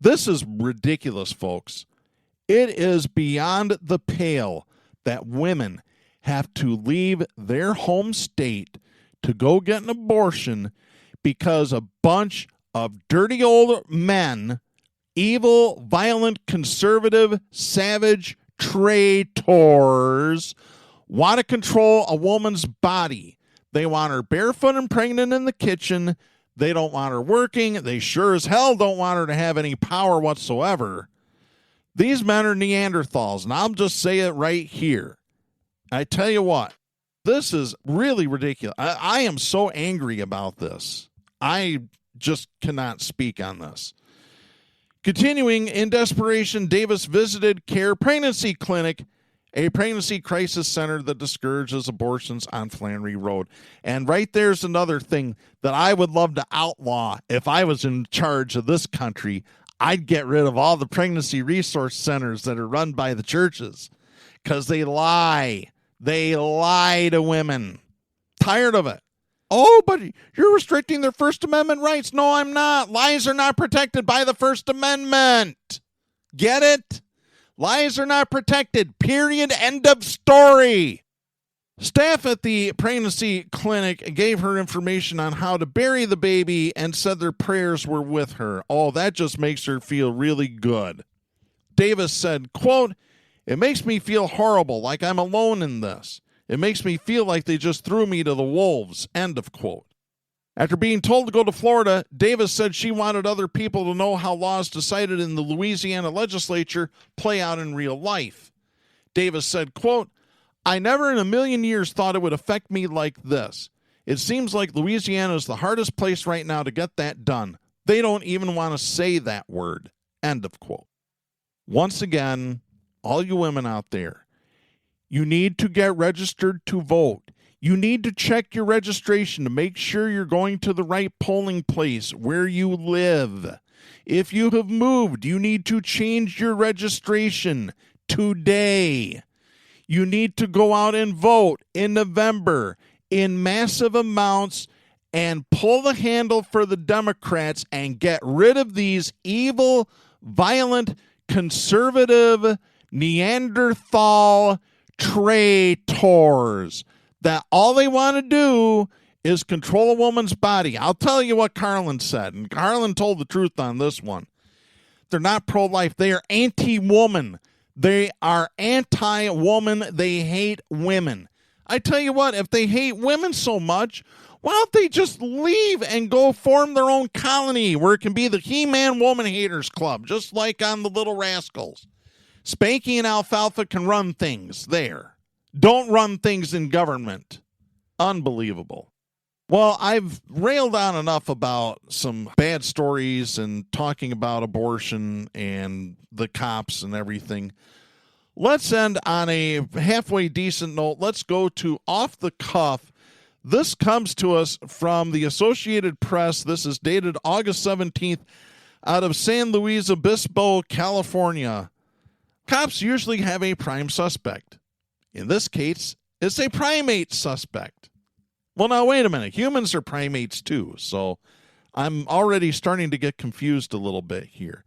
This is ridiculous, folks. It is beyond the pale that women have to leave their home state to go get an abortion because a bunch of dirty old men, evil, violent, conservative, savage traitors, want to control a woman's body. They want her barefoot and pregnant in the kitchen. They don't want her working. They sure as hell don't want her to have any power whatsoever. These men are Neanderthals, and I'll just say it right here. I tell you what, this is really ridiculous. I am so angry about this. I just cannot speak on this. Continuing, in desperation, Davis visited Care Pregnancy Clinic, a pregnancy crisis center that discourages abortions on Flannery Road. And right there's another thing that I would love to outlaw if I was in charge of this country. I'd get rid of all the pregnancy resource centers that are run by the churches because they lie. They lie to women. Tired of it. Oh, but you're restricting their First Amendment rights. No, I'm not. Lies are not protected by the First Amendment. Get it? Lies are not protected. Period. End of story. Staff at the pregnancy clinic gave her information on how to bury the baby and said their prayers were with her. Oh, that just makes her feel really good. Davis said, quote, "It makes me feel horrible, like I'm alone in this. It makes me feel like they just threw me to the wolves," end of quote. After being told to go to Florida, Davis said she wanted other people to know how laws decided in the Louisiana legislature play out in real life. Davis said, quote, "I never in a million years thought it would affect me like this. It seems like Louisiana is the hardest place right now to get that done. They don't even want to say that word. End of quote. Once again, all you women out there, you need to get registered to vote. You need to check your registration to make sure you're going to the right polling place where you live. If you have moved, you need to change your registration today. You need to go out and vote in November in massive amounts and pull the handle for the Democrats and get rid of these evil, violent, conservative, Neanderthal traitors that all they want to do is control a woman's body. I'll tell you what Carlin said, and Carlin told the truth on this one. They're not pro-life. They are anti-woman. They are anti-woman. They hate women. I tell you what, if they hate women so much, why don't they just leave and go form their own colony where it can be the He-Man Woman Haters Club, just like on the Little Rascals. Spanky and Alfalfa can run things there. Don't run things in government. Unbelievable. Well, I've railed on enough about some bad stories and talking about abortion and the cops and everything. Let's end on a halfway decent note. Let's go to Off the Cuff. This comes to us from the Associated Press. This is dated August 17th out of San Luis Obispo, California. Cops usually have a prime suspect. In this case, it's a primate suspect. Well, now, wait a minute. Humans are primates, too, so I'm already starting to get confused a little bit here.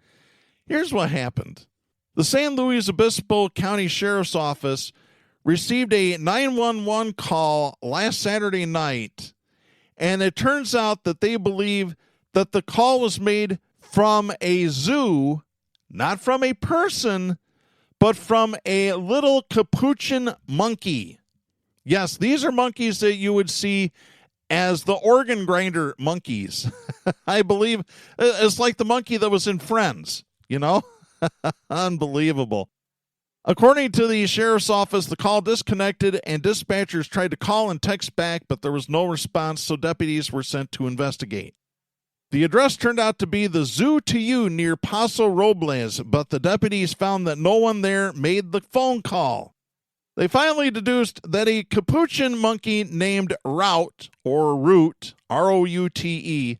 Here's what happened. The San Luis Obispo County Sheriff's Office received a 911 call last Saturday night, and it turns out that they believe that the call was made from a zoo, not from a person, but from a little capuchin monkey. Yes, these are monkeys that you would see as the organ grinder monkeys. I believe it's like the monkey that was in Friends, you know? Unbelievable. According to the sheriff's office, the call disconnected and dispatchers tried to call and text back, but there was no response, so deputies were sent to investigate. The address turned out to be the Zoo to You near Paso Robles, but the deputies found that no one there made the phone call. They finally deduced that a capuchin monkey named Route, or Root, R-O-U-T-E,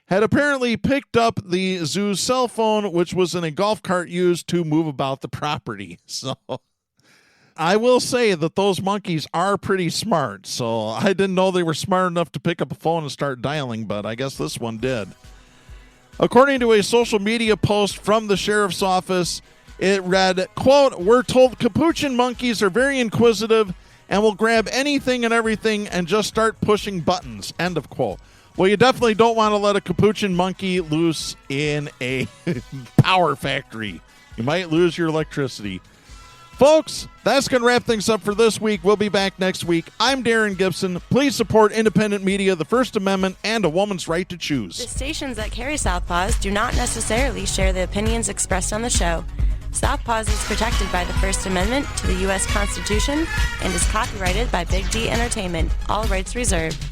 had apparently picked up the zoo's cell phone, which was in a golf cart used to move about the property. So I will say that those monkeys are pretty smart. So I didn't know they were smart enough to pick up a phone and start dialing, but I guess this one did. According to a social media post from the sheriff's office, it read, quote, "We're told capuchin monkeys are very inquisitive and will grab anything and everything and just start pushing buttons," end of quote. Well, you definitely don't want to let a capuchin monkey loose in a power factory. You might lose your electricity. Folks, that's going to wrap things up for this week. We'll be back next week. I'm Darren Gibson. Please support independent media, the First Amendment, and a woman's right to choose. The stations that carry Southpaws do not necessarily share the opinions expressed on the show. Southpaws is protected by the First Amendment to the U.S. Constitution and is copyrighted by Big D Entertainment. All rights reserved.